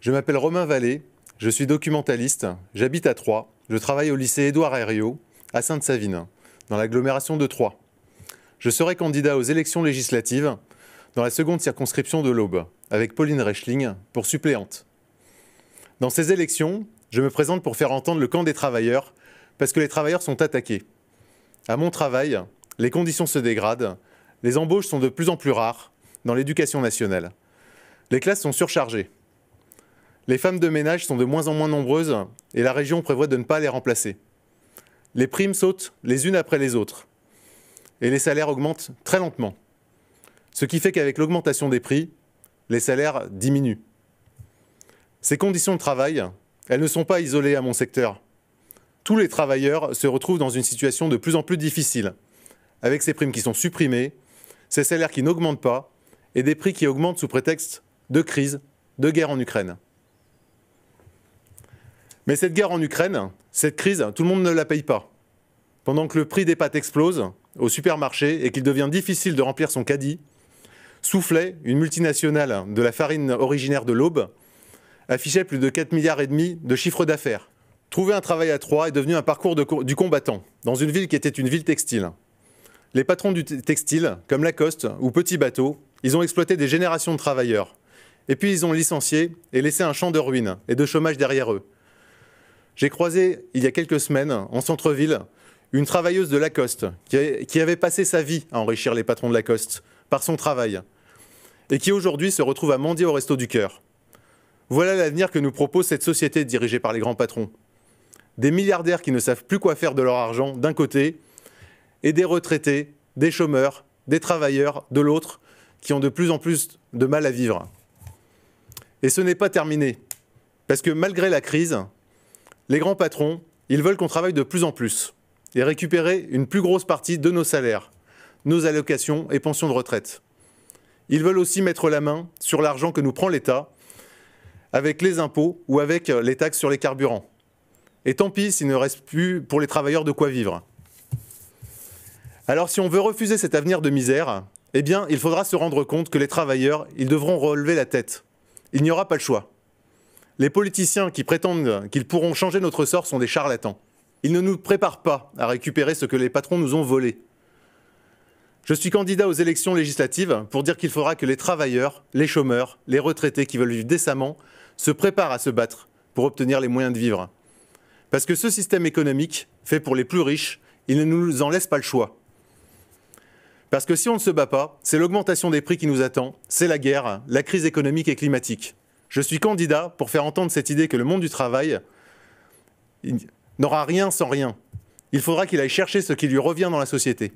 Je m'appelle Romain Vallée, je suis documentaliste, j'habite à Troyes, je travaille au lycée Édouard Herriot, à Sainte-Savine, dans l'agglomération de Troyes. Je serai candidat aux élections législatives dans la seconde circonscription de l'Aube, avec Pauline Reichling pour suppléante. Dans ces élections, je me présente pour faire entendre le camp des travailleurs, parce que les travailleurs sont attaqués. À mon travail, les conditions se dégradent, les embauches sont de plus en plus rares dans l'éducation nationale. Les classes sont surchargées. Les femmes de ménage sont de moins en moins nombreuses et la région prévoit de ne pas les remplacer. Les primes sautent les unes après les autres et les salaires augmentent très lentement. Ce qui fait qu'avec l'augmentation des prix, les salaires diminuent. Ces conditions de travail, elles ne sont pas isolées à mon secteur. Tous les travailleurs se retrouvent dans une situation de plus en plus difficile, avec ces primes qui sont supprimées, ces salaires qui n'augmentent pas et des prix qui augmentent sous prétexte de crise, de guerre en Ukraine. Mais cette guerre en Ukraine, cette crise, tout le monde ne la paye pas. Pendant que le prix des pâtes explose au supermarché et qu'il devient difficile de remplir son caddie, Soufflet, une multinationale de la farine originaire de l'Aube, affichait plus de 4,5 milliards de chiffre d'affaires. Trouver un travail à Troyes est devenu un parcours du combattant, dans une ville qui était une ville textile. Les patrons du textile, comme Lacoste ou Petit Bateau, ils ont exploité des générations de travailleurs. Et puis ils ont licencié et laissé un champ de ruines et de chômage derrière eux. J'ai croisé, il y a quelques semaines, en centre-ville, une travailleuse de Lacoste qui avait passé sa vie à enrichir les patrons de Lacoste par son travail et qui aujourd'hui se retrouve à mendier au Resto du Cœur. Voilà l'avenir que nous propose cette société dirigée par les grands patrons. Des milliardaires qui ne savent plus quoi faire de leur argent d'un côté et des retraités, des chômeurs, des travailleurs de l'autre qui ont de plus en plus de mal à vivre. Et ce n'est pas terminé, parce que malgré la crise, les grands patrons, ils veulent qu'on travaille de plus en plus et récupérer une plus grosse partie de nos salaires, nos allocations et pensions de retraite. Ils veulent aussi mettre la main sur l'argent que nous prend l'État avec les impôts ou avec les taxes sur les carburants. Et tant pis s'il ne reste plus pour les travailleurs de quoi vivre. Alors si on veut refuser cet avenir de misère, eh bien il faudra se rendre compte que les travailleurs, ils devront relever la tête. Il n'y aura pas le choix. Les politiciens qui prétendent qu'ils pourront changer notre sort sont des charlatans. Ils ne nous préparent pas à récupérer ce que les patrons nous ont volé. Je suis candidat aux élections législatives pour dire qu'il faudra que les travailleurs, les chômeurs, les retraités qui veulent vivre décemment se préparent à se battre pour obtenir les moyens de vivre. Parce que ce système économique, fait pour les plus riches, il ne nous en laisse pas le choix. Parce que si on ne se bat pas, c'est l'augmentation des prix qui nous attend, c'est la guerre, la crise économique et climatique. Je suis candidat pour faire entendre cette idée que le monde du travail n'aura rien sans rien. Il faudra qu'il aille chercher ce qui lui revient dans la société.